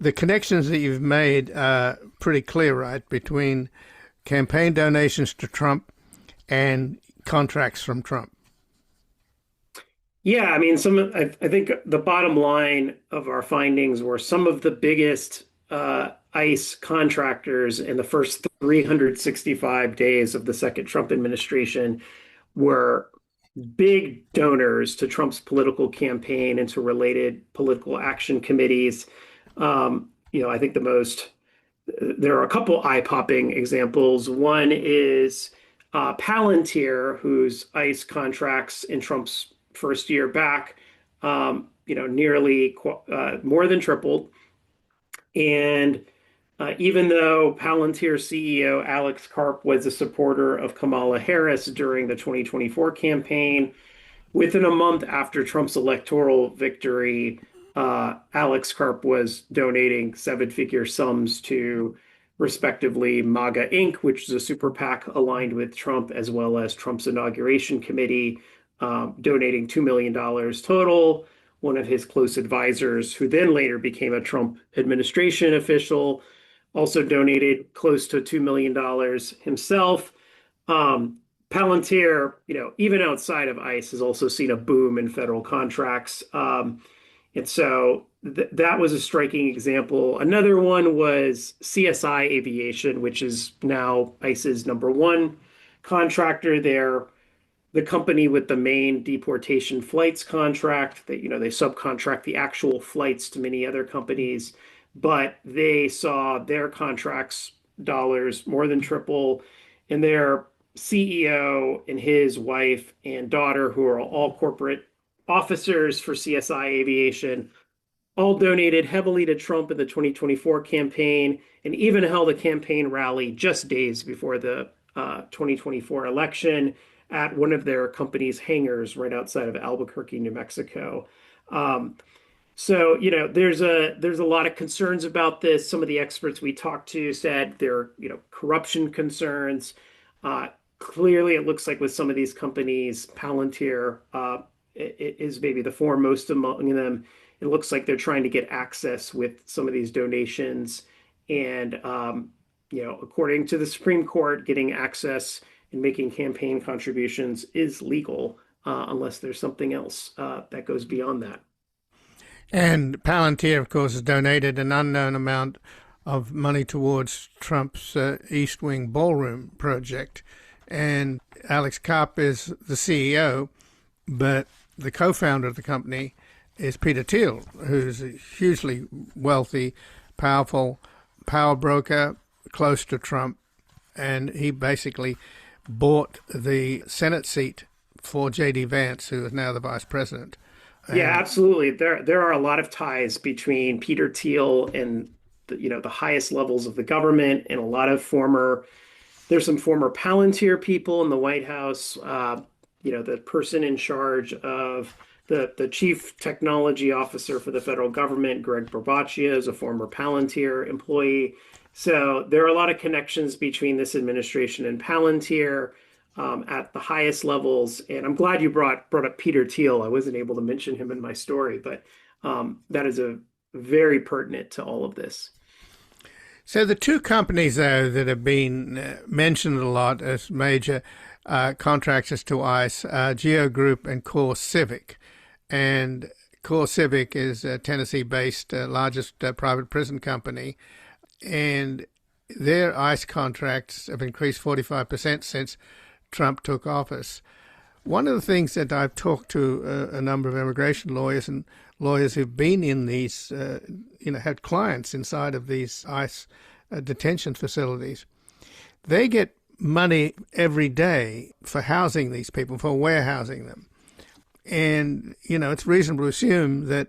the connections that you've made are pretty clear, right, between campaign donations to Trump and contracts from Trump. Yeah, I mean, I think the bottom line of our findings were some of the biggest ICE contractors in the first 365 days of the second Trump administration were big donors to Trump's political campaign and to related political action committees. I think there are a couple eye-popping examples. One is Palantir, whose ICE contracts in Trump's first year back nearly more than tripled. And even though Palantir CEO Alex Karp was a supporter of Kamala Harris during the 2024 campaign, within a month after Trump's electoral victory, Alex Karp was donating seven-figure sums to, respectively, MAGA Inc., which is a super PAC aligned with Trump, as well as Trump's inauguration committee, donating $2 million total. One of his close advisors, who then later became a Trump administration official, also donated close to $2 million himself. Palantir, even outside of ICE, has also seen a boom in federal contracts. And so that was a striking example. Another one was CSI Aviation, which is now ICE's number one contractor. They're the company with the main deportation flights contract. They subcontract the actual flights to many other companies, but they saw their contracts dollars more than triple, and their CEO and his wife and daughter, who are all corporate officers for CSI Aviation, all donated heavily to Trump in the 2024 campaign, and even held a campaign rally just days before the 2024 election at one of their company's hangars right outside of Albuquerque, New Mexico. So, there's a lot of concerns about this. Some of the experts we talked to said there are, corruption concerns. Clearly, it looks like with some of these companies, Palantir is maybe the foremost among them. It looks like they're trying to get access with some of these donations. And, according to the Supreme Court, getting access and making campaign contributions is legal, unless there's something else that goes beyond that. And Palantir, of course, has donated an unknown amount of money towards Trump's East Wing Ballroom project. And Alex Karp is the CEO, but the co-founder of the company is Peter Thiel, who's a hugely wealthy, powerful power broker close to Trump. And he basically bought the Senate seat for J.D. Vance, who is now the vice president. Yeah, absolutely. There are a lot of ties between Peter Thiel and the highest levels of the government, and there's some former Palantir people in the White House. The person in charge of the chief technology officer for the federal government, Greg Barbaccia, is a former Palantir employee. So there are a lot of connections between this administration and Palantir at the highest levels. And I'm glad you brought up Peter Thiel. I wasn't able to mention him in my story, but that is a very pertinent to all of this. So the two companies, though, that have been mentioned a lot as major contractors to ICE are Geo Group and Core Civic. And Core Civic is a Tennessee-based largest private prison company. And their ICE contracts have increased 45% since Trump took office. One of the things that I've talked to a number of immigration lawyers and lawyers who've been in these, had clients inside of these ICE detention facilities, they get money every day for housing these people, for warehousing them. And, it's reasonable to assume that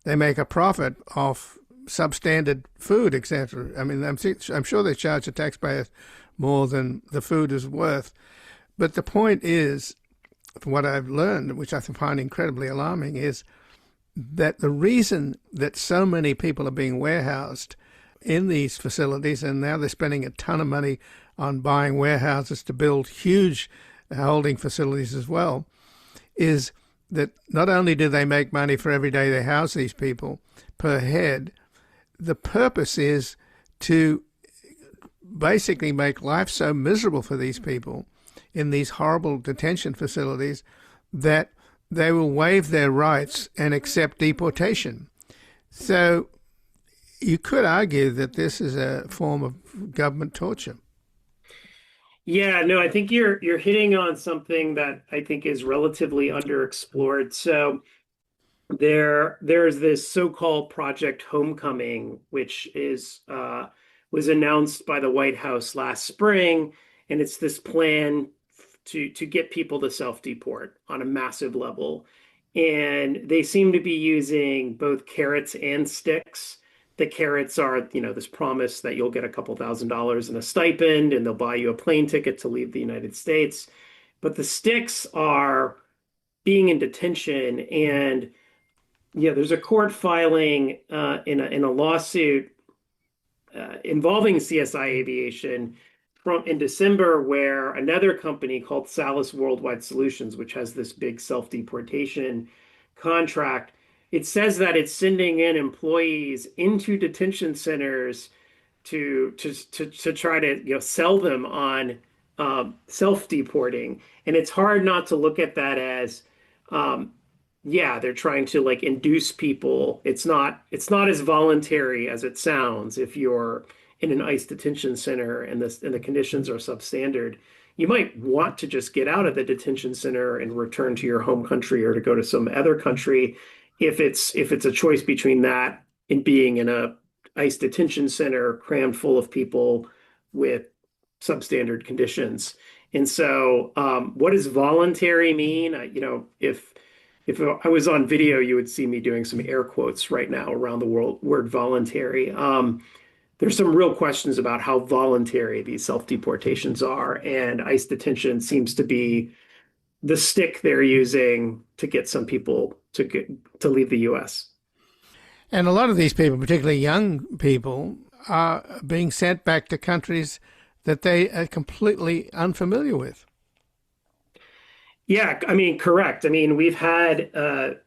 they make a profit off substandard food, etc. I mean, I'm sure they charge the taxpayers more than the food is worth. But the point is, what I've learned, which I find incredibly alarming, is that the reason that so many people are being warehoused in these facilities, and now they're spending a ton of money on buying warehouses to build huge holding facilities as well, is that not only do they make money for every day they house these people per head, the purpose is to basically make life so miserable for these people in these horrible detention facilities that they will waive their rights and accept deportation. So you could argue that this is a form of government torture. Yeah, no, I think you're hitting on something that I think is relatively underexplored. So there's this so-called Project Homecoming, which was announced by the White House last spring, and it's this plan to get people to self-deport on a massive level. and they seem to be using both carrots and sticks. The carrots are, this promise that you'll get a couple $1,000s in a stipend and they'll buy you a plane ticket to leave the United States. But the sticks are being in detention. And yeah, there's a court filing in a lawsuit involving CSI Aviation from in December, where another company called Salis Worldwide Solutions, which has this big self-deportation contract, it says that it's sending in employees into detention centers to try to sell them on self-deporting. And it's hard not to look at that as yeah, they're trying to like induce people. It's not as voluntary as it sounds. If you're in an ICE detention center and the conditions are substandard, you might want to just get out of the detention center and return to your home country or to go to some other country if it's a choice between that and being in a ICE detention center crammed full of people with substandard conditions. And so, what does voluntary mean? If I was on video, you would see me doing some air quotes right now around the word voluntary. There's some real questions about how voluntary these self-deportations are, and ICE detention seems to be the stick they're using to get some people to leave the U.S. And a lot of these people, particularly young people, are being sent back to countries that they are completely unfamiliar with. Yeah, I mean, correct. I mean, we've had, and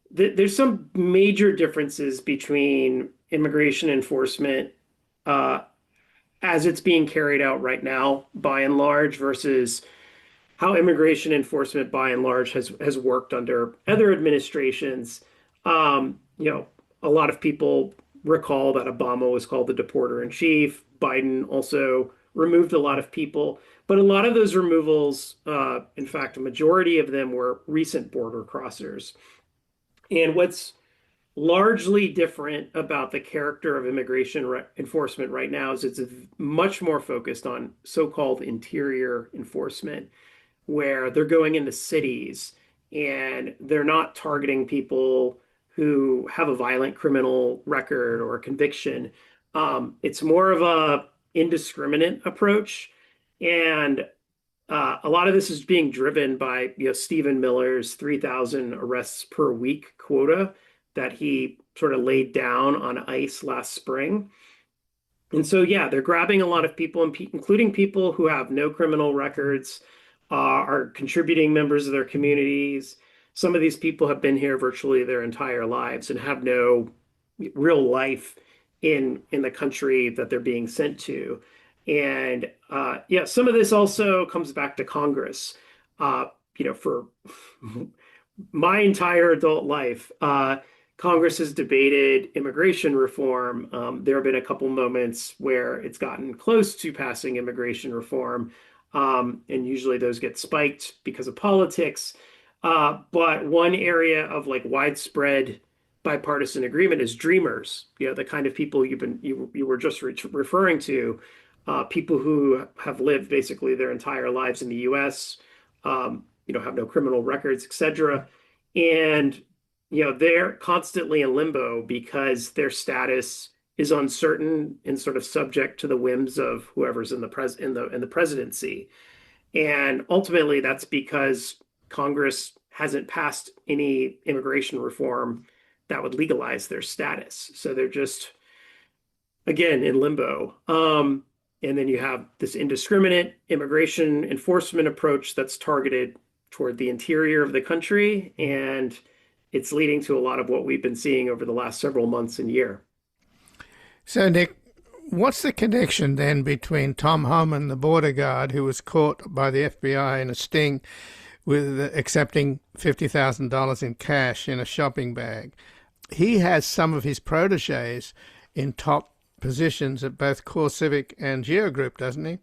there's some major differences between immigration enforcement as it's being carried out right now, by and large, versus how immigration enforcement, by and large, has worked under other administrations. A lot of people recall that Obama was called the deporter in chief. Biden also removed a lot of people. But a lot of those removals, in fact, a majority of them were recent border crossers. And what's largely different about the character of immigration enforcement right now is it's much more focused on so-called interior enforcement, where they're going into cities and they're not targeting people who have a violent criminal record or a conviction. It's more of a indiscriminate approach. And a lot of this is being driven by Stephen Miller's 3,000 arrests per week quota that he sort of laid down on ICE last spring. And so, yeah, they're grabbing a lot of people, including people who have no criminal records, are contributing members of their communities. Some of these people have been here virtually their entire lives and have no real life in the country that they're being sent to. And yeah, some of this also comes back to Congress. For my entire adult life, Congress has debated immigration reform. There have been a couple moments where it's gotten close to passing immigration reform, and usually those get spiked because of politics. But one area of like widespread bipartisan agreement is dreamers. The kind of people you were just referring to. People who have lived basically their entire lives in the U.S., have no criminal records, etc. And, they're constantly in limbo because their status is uncertain and sort of subject to the whims of whoever's in the presidency. And ultimately, that's because Congress hasn't passed any immigration reform that would legalize their status. So they're just, again, in limbo. And then you have this indiscriminate immigration enforcement approach that's targeted toward the interior of the country. And it's leading to a lot of what we've been seeing over the last several months and year. So, Nick, what's the connection then between Tom Homan, the border guard, who was caught by the FBI in a sting with accepting $50,000 in cash in a shopping bag? He has some of his proteges in top positions at both CoreCivic and GeoGroup, doesn't he?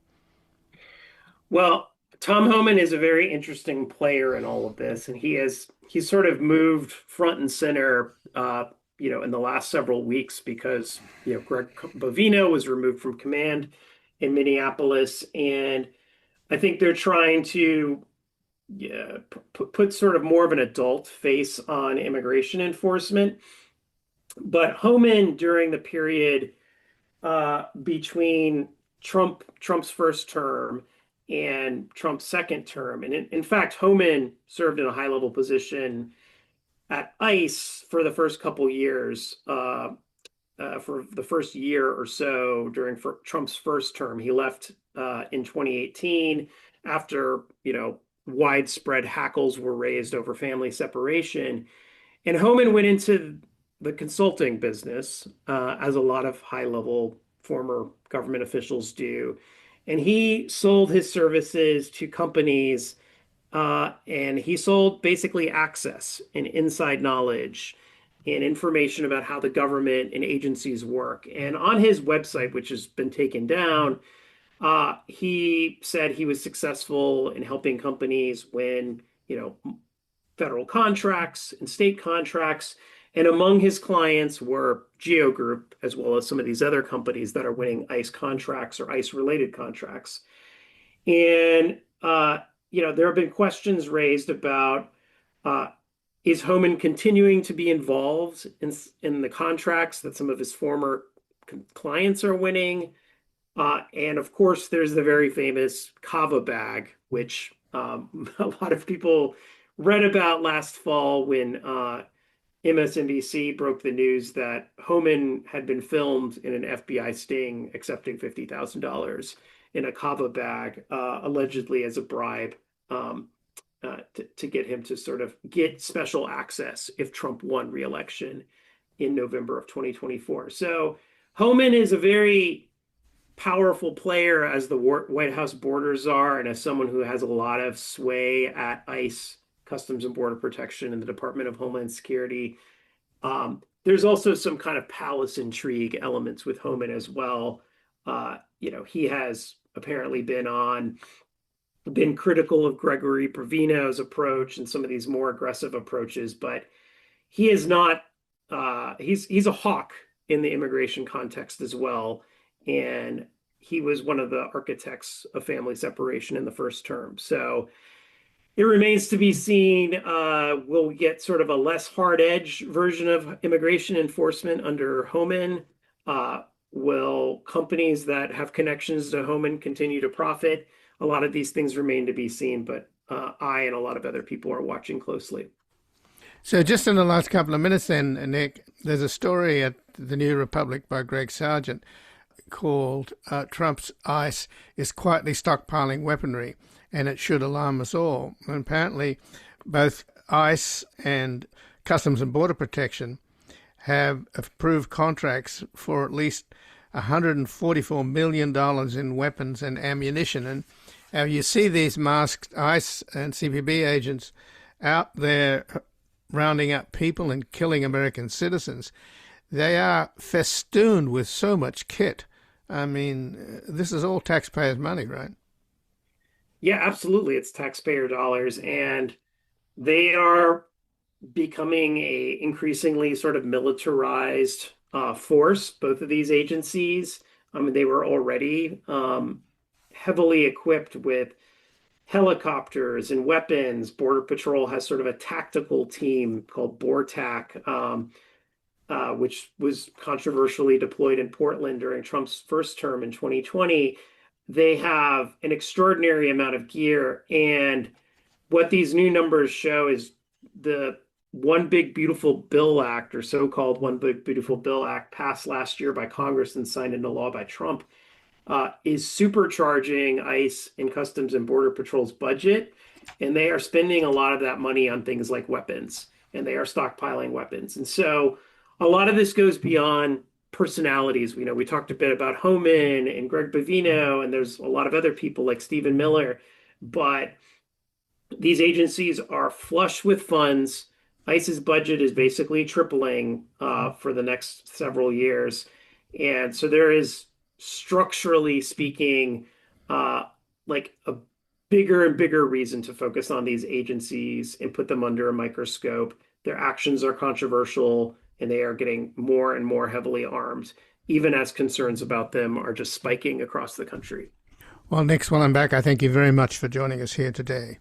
Well, Tom Homan is a very interesting player in all of this, and he's sort of moved front and center, in the last several weeks because Greg Bovino was removed from command in Minneapolis, and I think they're trying to yeah, put sort of more of an adult face on immigration enforcement. But Homan, during the period between Trump's first term and Trump's second term, and in fact, Homan served in a high-level position at ICE for the first couple years. For the first year or so during Trump's first term. He left in 2018 after, widespread hackles were raised over family separation. And Homan went into the consulting business, as a lot of high-level former government officials do. And he sold his services to companies, and he sold basically access and inside knowledge and information about how the government and agencies work. And on his website, which has been taken down, he said he was successful in helping companies win, federal contracts and state contracts. And among his clients were Geo Group, as well as some of these other companies that are winning ICE contracts or ICE-related contracts. And, there have been questions raised about is Homan continuing to be involved in the contracts that some of his former clients are winning? And of course, there's the very famous Kava bag, which a lot of people read about last fall when MSNBC broke the news that Homan had been filmed in an FBI sting accepting $50,000 in a Kava bag, allegedly as a bribe. To get him to sort of get special access if Trump won re-election in November of 2024. So Homan is a very powerful player as the White House borders are, and as someone who has a lot of sway at ICE, Customs and Border Protection, and the Department of Homeland Security. There's also some kind of palace intrigue elements with Homan as well. He has apparently been critical of Gregory Provino's approach and some of these more aggressive approaches, but he is not, he's a hawk in the immigration context as well. And he was one of the architects of family separation in the first term. So it remains to be seen, will we get sort of a less hard edge version of immigration enforcement under Homan? Will companies that have connections to Homan continue to profit? A lot of these things remain to be seen, but I and a lot of other people are watching closely. So just in the last couple of minutes then, Nick, there's a story at the New Republic by Greg Sargent called Trump's ICE is quietly stockpiling weaponry, and it should alarm us all. And apparently both ICE and Customs and Border Protection have approved contracts for at least $144 million in weapons and ammunition. And you see these masked ICE and CBP agents out there rounding up people and killing American citizens. They are festooned with so much kit. I mean, this is all taxpayers' money, right? Yeah, absolutely. It's taxpayer dollars, and they are becoming a increasingly sort of militarized force, both of these agencies. I mean, they were already heavily equipped with helicopters and weapons. Border Patrol has sort of a tactical team called BORTAC, which was controversially deployed in Portland during Trump's first term in 2020. They have an extraordinary amount of gear. And what these new numbers show is the One Big Beautiful Bill Act, or so-called One Big Beautiful Bill Act, passed last year by Congress and signed into law by Trump, is supercharging ICE and Customs and Border Patrol's budget. And they are spending a lot of that money on things like weapons, and they are stockpiling weapons. And so a lot of this goes beyond personalities. We talked a bit about Homan and Greg Bovino, and there's a lot of other people like Stephen Miller, but these agencies are flush with funds. ICE's budget is basically tripling for the next several years. And so there is, structurally speaking, like a bigger and bigger reason to focus on these agencies and put them under a microscope. Their actions are controversial, and they are getting more and more heavily armed, even as concerns about them are just spiking across the country. Well, Nick Schwellenbach, I thank you very much for joining us here today.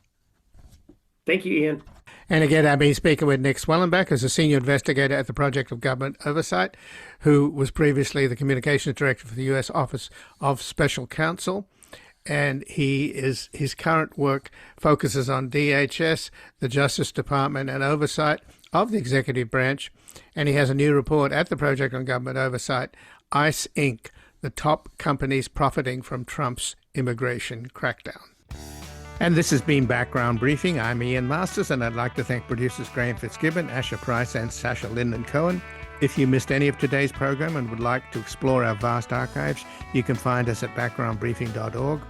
Thank you, Ian. And again, I've been speaking with Nick Schwellenbach, who's a senior investigator at the Project of Government Oversight, who was previously the communications director for the U.S. Office of Special Counsel. And his current work focuses on DHS, the Justice Department, and oversight of the executive branch. And he has a new report at the Project on Government Oversight, ICE Inc., the top companies profiting from Trump's immigration crackdown. And this has been Background Briefing. I'm Ian Masters, and I'd like to thank producers Graham FitzGibbon, Asher Price, and Sasha, Linden, Cohen. If you missed any of today's program and would like to explore our vast archives, you can find us at backgroundbriefing.org,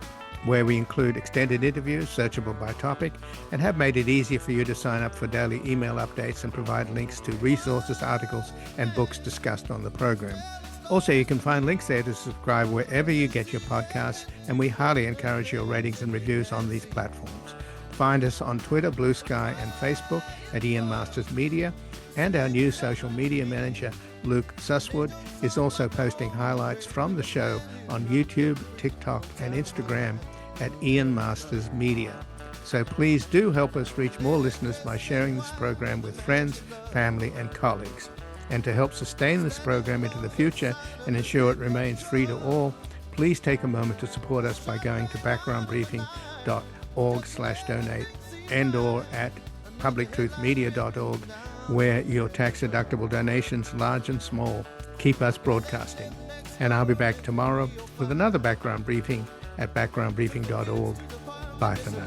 where we include extended interviews, searchable by topic, and have made it easier for you to sign up for daily email updates and provide links to resources, articles, and books discussed on the program. Also, you can find links there to subscribe wherever you get your podcasts, and we highly encourage your ratings and reviews on these platforms. Find us on Twitter, Blue Sky, and Facebook at Ian Masters Media, and our new social media manager, Luke Susswood, is also posting highlights from the show on YouTube, TikTok, and Instagram at Ian Masters Media. So please do help us reach more listeners by sharing this program with friends, family, and colleagues. And to help sustain this program into the future and ensure it remains free to all, please take a moment to support us by going to backgroundbriefing.org/donate and/or at publictruthmedia.org, where your tax-deductible donations, large and small, keep us broadcasting. And I'll be back tomorrow with another Background Briefing at backgroundbriefing.org. Bye for now.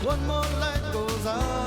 One more light goes out.